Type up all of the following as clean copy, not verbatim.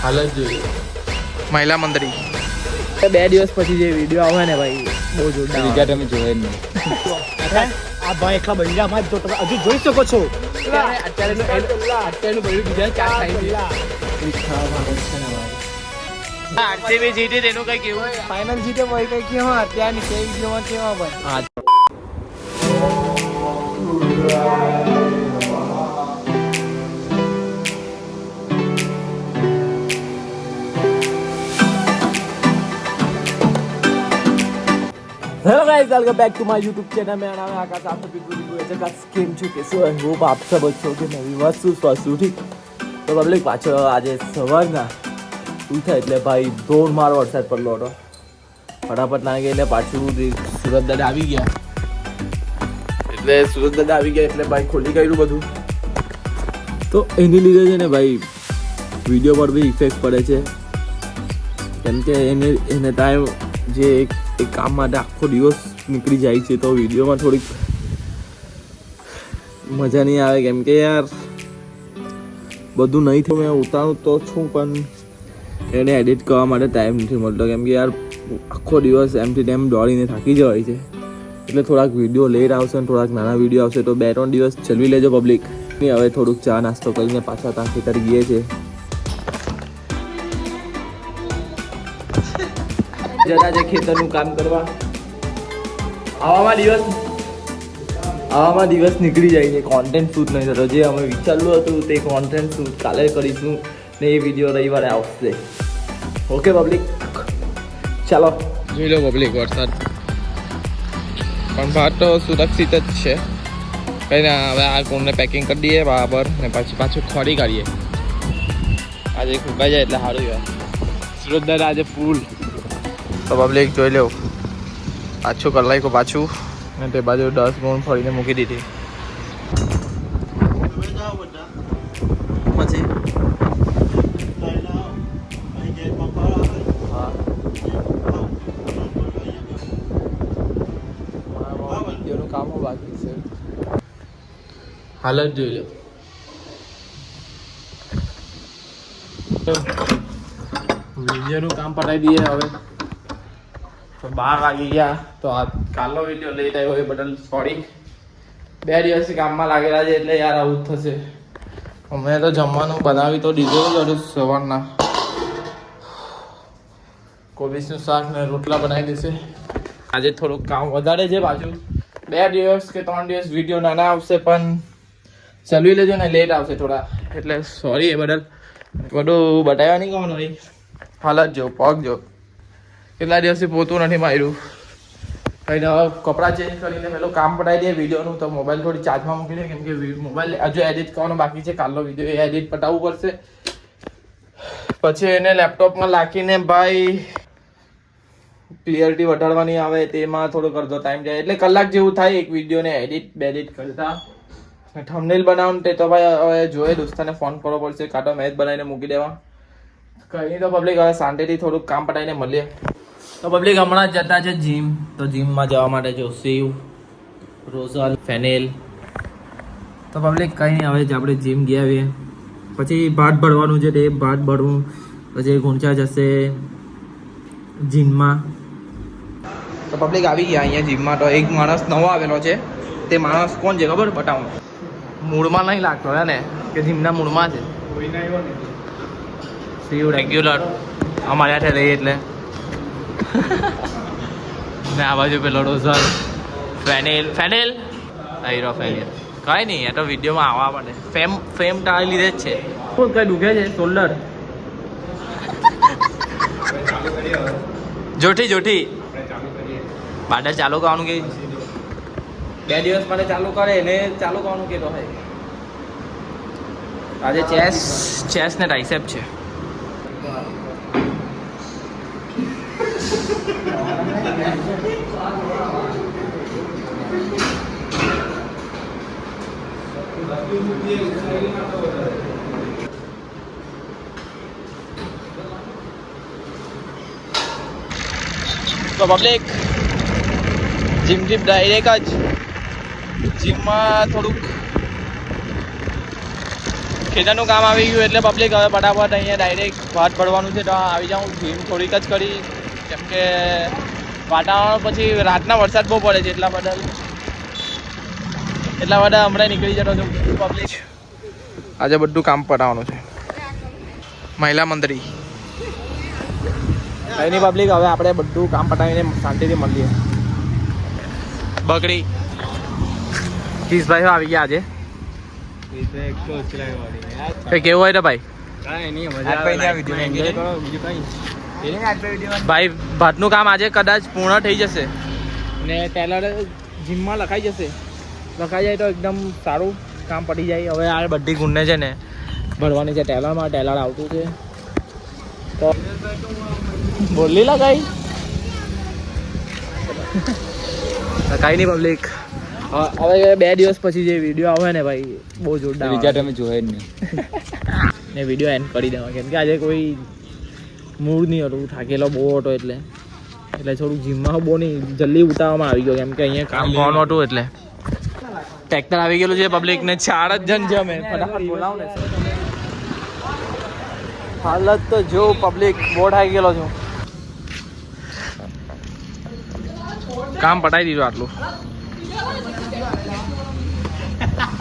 હાલ જ જોઈ મહિલા મંત્રી 2 દિવસ પછી જે વિડીયો આવે ને ભાઈ બહુ જોરદાર બીજા તમે જોયે જ નહીં આ ભાઈ એકલા બૈરામાં જ જો તમે હજુ જોઈ શકો છો અત્યારનું બધું બીજા 4 આરસીબી જીતી તેનું કઈ કેવું ફાઇનલ જીતે ભાઈ કઈ કેવું અત્યારની કે વિડીયોમાં કેવા ભાઈ hello guys welcome back to my YouTube channel मेरा नाम है आकाश आप सभी को जगह स्कीम चुके सो आई होप आप सब अच्छे होंगे मैं भी मस्त ठीक तो पब्लिक पाछो आज सवाરના ઉઠા એટલે ભાઈ દોડ મારો વરસાદ પડલો હતો ફટાફટ ના ગઈ એટલે પાછું સુરત દાદા આવી ગયા એટલે ભાઈ ખોલી ગયું બધું તો એની લીધે છે ને ભાઈ વિડીયો પર બી ઇફેક્ટ પડે છે કેમ કે એને ટાઈમ જે એક કામ માટે આખો દિવસ નીકળી જાય છે તો વિડીયોમાં થોડીક મજા નહીં આવે કેમ કે યાર બધું નહીં થયું મેં ઉતારું તો છું પણ એને એડિટ કરવા માટે ટાઈમ નથી મળતો કેમ કે યાર આખો દિવસ એમથી ટાઈમ દોડીને થાકી જવાય છે એટલે થોડાક વિડીયો લેટ આવશે અને થોડાક નાના વિડીયો આવશે તો 2-3 દિવસ ચલવી લેજો પબ્લિક હવે થોડુંક ચા નાસ્તો કરીને પાછા ત્યાં ખેતર ગઈએ છે જરા જે ખેતરનું કામ કરવા આવામાં દિવસ નીકળી જાય છે કોન્ટેન્ટ શૂટ નહીં થતો જે અમે વિચાર્યું હતું તે કોન્ટેન્ટ શૂટ કાલે કરીશું ને એ વિડીયો રવિવારે આવશે ઓકે પબ્લિક ચાલો જોઈ લો પબ્લિક વરસાદ પણ બહાર તો સુરક્ષિત જ છે કંઈ ના હવે આ કોણને પેકિંગ કરી દઈએ બરાબર ને પછી પાછું ખોરી કાઢીએ આજે ફૂંકાઈ જાય એટલે સારું યાર સુરત દાદા આજે ફૂલ તો પબ્લિક જોઈ લો પાછું કરી નાખ્યું પાછું ને તે બાજુ 10 ગુણ ફરીને મૂકી દીધી પછી વિડીયોનું કામ બાકી છે હાલ જ જોઈ લો વિડીયોનું કામ પતાવી દઈએ હવે તો 12 વાગી ગયા તો આ કાલનો વિડીયો લેટ આવ્યો એ બદલ સોરી 2 દિવસથી કામમાં લાગેલા છે એટલે યાર આવું જ થશે અમે તો જમવાનું બનાવી તો દીધું જ હતું સવારના કોબીજનું શાક ને રોટલા બનાવી દેશે આજે થોડુંક કામ વધારે છે પાછું 2 દિવસ કે 3 દિવસ વિડીયો નાના આવશે પણ ચલવી લેજો ને લેટ આવશે થોડા એટલે સોરી એ બદલ બધું બતાવ્યા નહીં કોણ હોય હાલત જો પગ જો કેટલા દિવસથી પોતું નથી માર્યું કંઈ હવે કપડાં ચેન્જ કરીને પેલું કામ પતાવી દઈએ વિડીયોનું તો મોબાઈલ થોડી ચાર્જમાં મૂકી દે કેમ કે મોબાઈલ હજુ એડિટ કરવાનો બાકી છે કાલનો વિડીયો એ એડિટ પતાવવું પડશે પછી એને લેપટોપમાં રાખીને ભાઈ ક્લિયરિટી વધારવાની આવે તેમાં થોડોક અડધો ટાઈમ જાય એટલે કલાક જેવું થાય એક વિડીયોને એડિટ કરતા થંબનેલ બનાવવાનું તે તો ભાઈ હવે જોઈએ દોસ્તાને ફોન કરવો પડશે કાં તો મેચ બનાવીને મૂકી દેવા કંઈ તો પબ્લિક હવે શાંતિથી થોડુંક કામ પતાવીને મળીએ તો પબ્લિક હમણાં જ જતા છે જીમ તો જીમમાં જવા માટે જો સેવ રોઝલ ફેનેલ તો પબ્લિક કંઈ નહીં હવે આપણે જીમ ગયા આવીએ પછી ભાત ભરવાનું છે તે ભાત ભરવું પછી ગુંચા જશે જીમમાં તો પબ્લિક આવી ગયા અહીંયા જીમમાં તો એક માણસ નવો આવેલો છે તે માણસ કોણ છે ખબર બતાવું મૂળમાં નહીં લાગતો હે ને કે જીમના મૂળમાં છે સીવ રેગ્યુલર અમારે હાથે રહી એટલે ને આ બાજુ પેલો રોઝલ ફેનેલ હીરો ફેનેલ કઈ નહીં એ તો વિડીયોમાં આવવા માટે ફેમ ટાળી લીધે જ છે શું કઈ દુખે છે શોલ્ડર જોઠી બાડા ચાલુ કરવાનું કે 2 દિવસ માટે ચાલુ કરે એને ચાલુ કરવાનું કે તો ભાઈ આજે ચેસ ને ટ્રાઇસેપ છે તો પબ્લિક જીમ થી ડાયરેક્ટ જ જીમમાં થોડુંક ખેતરનું કામ આવી ગયું એટલે પબ્લિક હવે ફટાફટ અહીંયા ડાયરેક્ટ ભાત ભરવાનું છે તો આવી જાઉં જીમ થોડીક જ કરી કેમ કે વાતાવરણ પછી રાતના વરસાદ બહુ પડે છે એટલા બધા હમણાં નીકળી જતો છું પબ્લિક આજે બધું કામ પટાવવાનું છે મહિલા મંત્રી કઈની પબ્લિક હવે આપણે બધું કામ પટાવીને શાંતિથી મળીએ બકરી કિશભાઈ આવી ગયા આજે કેવું હોય તો ભાઈ ભાઈ ભાતનું કામ આજે કદાચ પૂર્ણ થઈ જશે ને ટેલર જીમમાં લખાઈ જાય તો એકદમ સારું કામ પડી જાય હવે આ બધી ગુણને છે ને ભરવાની છે ટેલરમાં ટેલર આવતું છે તો બોલી લગાઈ લગાઈ નહીં પબ્લિક હવે 2 દિવસ પછી જે વિડીયો આવે ને ભાઈ બહુ જોરદાર વિચાર તમે જોયે જ નહીં ને વિડીયો એન્ડ કરી દેવા કેમ કે આજે કોઈ મૂડ નહીં હતું થાકેલો બહુ હતો એટલે થોડુંક જીમમાં બહુ નહીં જલ્દી ઉતારવામાં આવી ગયો કેમ કે અહીંયા કામ કરવાનું હતું એટલે ટ્રેક્ટર આવી ગયેલું છે પબ્લિક ને 4 જ જણ જમે ફટાફટ બોલાવો ને હાલત તો જો પબ્લિક બહુ થાકી ગયેલો છું કામ પટાઈ દીધું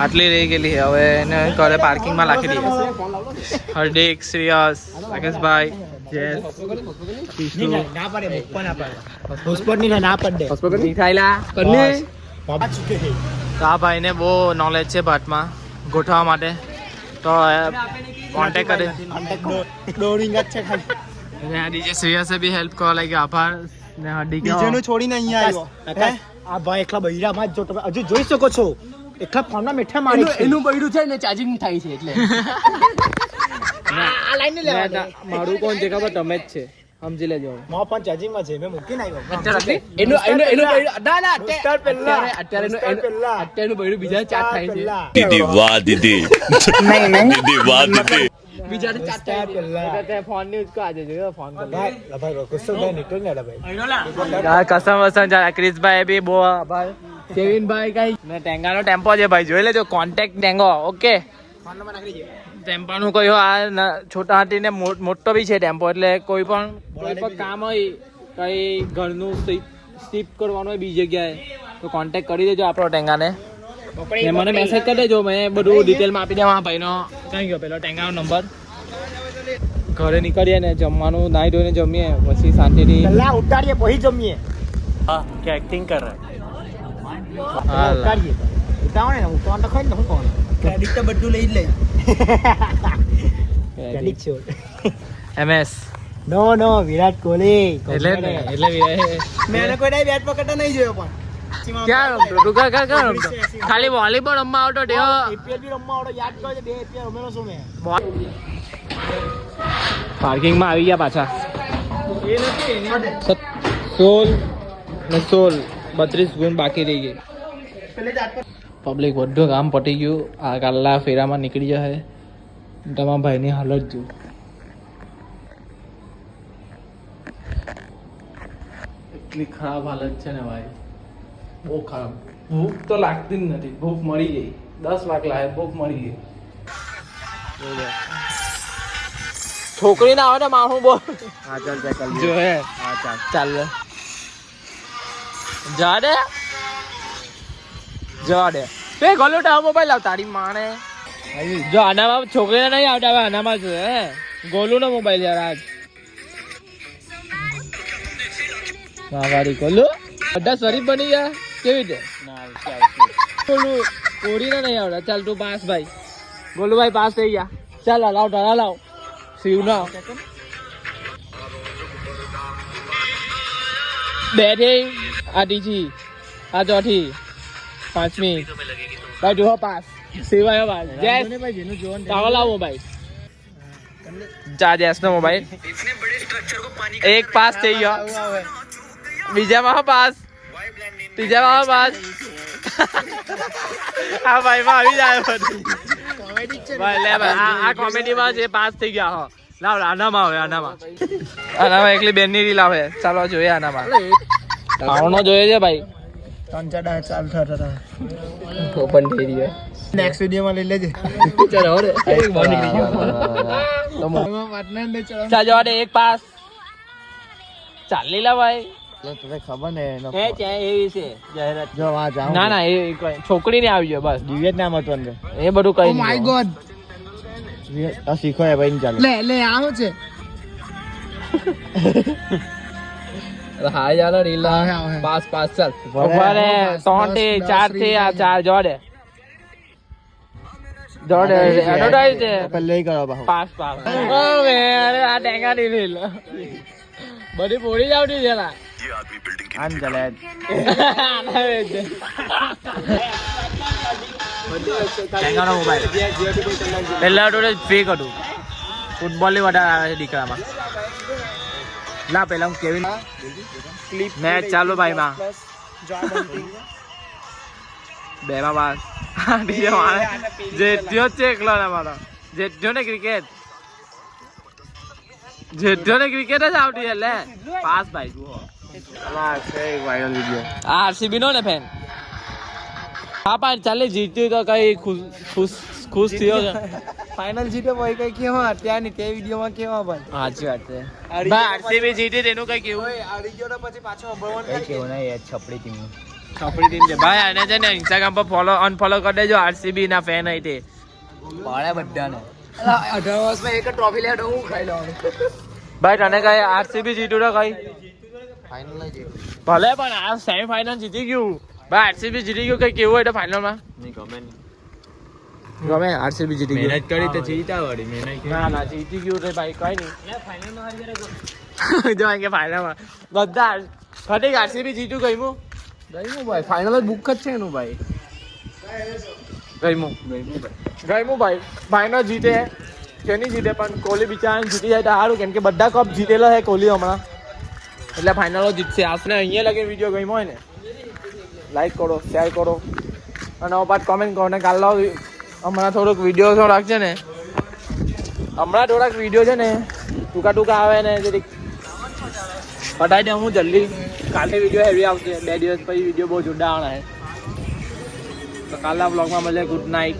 આટલી રહી ગયેલી હવે એને ઘરે પાર્કિંગમાં રાખી દઈએ હાર્દિક શ્રેયસ રાકેશભાઈ જયેશ આ ભાઈને બહુ નોલેજ છે ભાતમાં ગોઠવવા માટે તો કોન્ટેક્ટ કરે ડીજે શ્રેયસે બી હેલ્પ કરવા લાગી આભાર ને હાર્દિક બીજેનું છોડીને અહીંયા આવ્યો આ ભાઈ એકલા બૈરામાં જ જો તમે હજુ જોઈ શકો છો એકલા ફોનમાં મેઠા મારી એનું બૈરું છે ને ચાર્જિંગ થાય છે એટલે આ લાઈન ને લેવા મારું કોણ છે ખબર તમે જ છે સમજી લેજો મો પણ ચાર્જિંગમાં છે મેં મૂકીને આવ્યો એનું ના અત્યારનું બૈરું બીજા ચાર્જ થાય છે દીદી વાહ દીદી દીદી વાહ દીદી બીજાને ચાર્જ થાય છે ફોન ની ઉચકો આજે જોયો ફોન કર ભાઈ કસમ ભાઈ નીકળ ને ભાઈ કસમ વસમ ક્રિશભાઈ બી બહુ આભાર કેવિનભાઈ કઈ ને ટેંગાનો ટેમ્પો છે ભાઈ જોઈ લેજો કોન્ટેક્ટ ટેંગો ઓકે ટેમ્પાનું કહ્યું આ છોટા હાથીને મોટો બી છે ટેમ્પો એટલે કોઈ પણ કામ હોય કઈ ઘરનું શિફ્ટ કરવાનું હોય બીજી જગ્યાએ તો કોન્ટેક્ટ કરી દેજો આપણો ટેંગાને મને મેસેજ કરી દેજો મેં બધું ડિટેલમાં આપી દેવા ભાઈનો કઈ ગયો પેલો ટેંગાનો નંબર ઘરે નીકળીએ ને જમવાનું નાહી ધોઈને જમીએ પછી શાંતિથી પહેલા ઉતારીએ પછી જમીએ હા કે એક્ટિંગ કર ઉતારીએ ઉતાવળ ને ઉતાવળ તો ખાઈ ને હું કોણ ક્રેડિટ તો બધું લઈ જ લઈ ક્રેડિટ છે એમએસ નો વિરાટ કોહલી એટલે મેં કોઈ ડાય બેટ પકડતા નહીં જોયો પણ ક્યાં રમતો તું ક્યાં રમતો ખાલી વોલીબોલ રમવા આવતો ટેવો APL બી રમવા આવતો યાદ કરજો 2 APL રમેલો છું મેં પાર્કિંગમાં આવી ગયા પાછા એ નથી 16 ગુણ બાકી રહી ગઈ પબ્લિક બધું કામ પટી ગયું આ કાલના ફેરામાં નીકળી જશે તમારા ભાઈની હાલત જો એટલી ખરાબ હાલત છે ને ભાઈ બહુ ખરાબ ભૂખ તો લાગતી જ નથી ભૂખ મરી ગઈ 10 વાગ લાગે ભૂખ મરી ગઈ છોકરી ના આવે ને મારું બોલ હા ચાલ ચાલ જો હે હા ચાલ જા દે તે ગોલુટા મોબાઈલ લાવ તારી માણે જો આનામાં છોકરીને નહીં આવતા હવે આનામાં છે હે ગોલુનો મોબાઈલ યાર આજ મારી ગોલુ બધા શરીફ બની ગયા કેવી રીતે ગોલુ કોરીને નહીં આવતા ચાલ તું પાસ ભાઈ ગોલુભાઈ પાસ થઈ ગયા ચાલ લાવ શિવ ના બે થઈ આ ત્રીજી આ ચોથી 5મી ભાઈ જો પાસ સિવાય ભાઈ જેસ તાવો લાવો મોબાઈલ જા જેસ નો મોબાઈલ એક પાસ થઈ ગયો બીજામાં પાસ ત્રીજામાં પાસ આ ભાઈ માં આવી જાય બધું ભાઈ લે ભાઈ આ કોમેડીમાં જે પાસ થઈ ગયા હો લાવ આનામાં આવે આનામાં એકલી બેનની રીલ આવે ચાલો જોઈએ આનામાં આવનો જોઈએ છે ભાઈ 3-4 ચાલ થતા ઓપન થઈ રહ્યો નેક્સ્ટ વિડીયોમાં લઈ લેજે ચલો રે એક બહુ નીકળી ગયો પાર્ટનર ને ચલો ચાલ જવા દે એક પાસ ચાલ લીલા ભાઈ તને ખબર ને એ ચાય એવી છે જાહેરાત જો આ જાવ ના ના એ કોઈ છોકરી ને આવી ગયો બસ દિવ્ય જ નામ હતું અંદર એ બધું કઈ માય ગોડ આ શીખો એ ભાઈ ચાલે લે આવો છે હા યાર રીલા પાસ પાસ ચાલ ઉભા 3 થી 4 થી આ 4 જોડે જોડે એડવર્ટાઇઝ છે પહેલે કરો બાહુ પાસ પાસ ઓ મે અરે આ ટેંગા ની રીલ બધી પોડી જાવતી છે લા આન ચાલે ટેંગાનો મોબાઈલ પેલા જોડે ફેક હતું ફૂટબોલ ની વધારે આવે છે દીકરામાં લા પેલા હું કેવિન મેચ ચાલુ ભાઈ માં બે માં બાર બીજો મારે જેઠ્યો છે એકલો ને મારો જેઠ્યો ને ક્રિકેટ જેઠ્યો ને ક્રિકેટ જ આવતી એટલે પાસ ભાઈ જુઓ વાયરલ વિડિયો આરસીબી નો ને ફેન હા પણ ચાલે જીત્યું તો કઈ ખુશ થયો છે ફાઇનલ જીત્યો ભાઈ કઈ કેવા અત્યારની તે વિડિયોમાં કેવા ભાઈ સાચી વાત છે ભાઈ આરસીબી જીતી તેનું કઈ કેવું આડી ગયો તો પછી પાછો અભવન કઈ કેવું નહીં યાર છપડી ટીમ છોકરી ટીમ છે ભાઈ આને છે ને ઇન્સ્ટાગ્રામ પર ફોલો અનફોલો કરી દેજો આરસીબી ના ફેન હોય તે પાડે બધાને 18 વર્ષમાં એક ટ્રોફી લેડો હું ખાઈ લેવાનું ભાઈ તને કઈ આરસીબી જીત્યું તો કઈ ફાઇનલ જીત ભલે પણ આ સેમી ફાઇનલ જીતી ગયું ભાઈ આરસીબી જીતી ગયું કઈ કેવું હોય તો ફાઇનલ માં નહીં ગમે ગમે આરસીબી જીતી ગયું મહેનત કરી તો જીતા વળી મહેનત ના ના જીતી ગયું તો ભાઈ કઈ નહીં ફાઇનલમાં જો કે ફાઇનલમાં બધા ખરેખર આરસીબી જીત્યું ગયું ગઈમું ભાઈ ફાઇનલ જ બુક જ છે એનું ભાઈ ગયું ભાઈ ફાઇનલ જીતે કે નહીં જીતે પણ કોહલી બિચારાને જીતી જાય તો સારું કેમ કે બધા કપ જીતેલો છે કોહલી હમણાં એટલે ફાઇનલો જીતશે આપણે અહીંયા લગીને વિડીયો ગમ્યો હોય ને લાઈક કરો શેર કરો અને પાછ કોમેન્ટ કરો ને કાલ હમણાં થોડુંક વિડીયો રાખશે ને હમણાં થોડાક વિડીયો છે ને ટૂંકા આવે ને જરીક પટાઈ દઉં હું જલ્દી કાલે વિડીયો હેવી આવશે 2 દિવસ પછી વિડીયો બહુ જોરદાર આવવાના છે તો કાલના બ્લોગમાં મળે ગુડ નાઇટ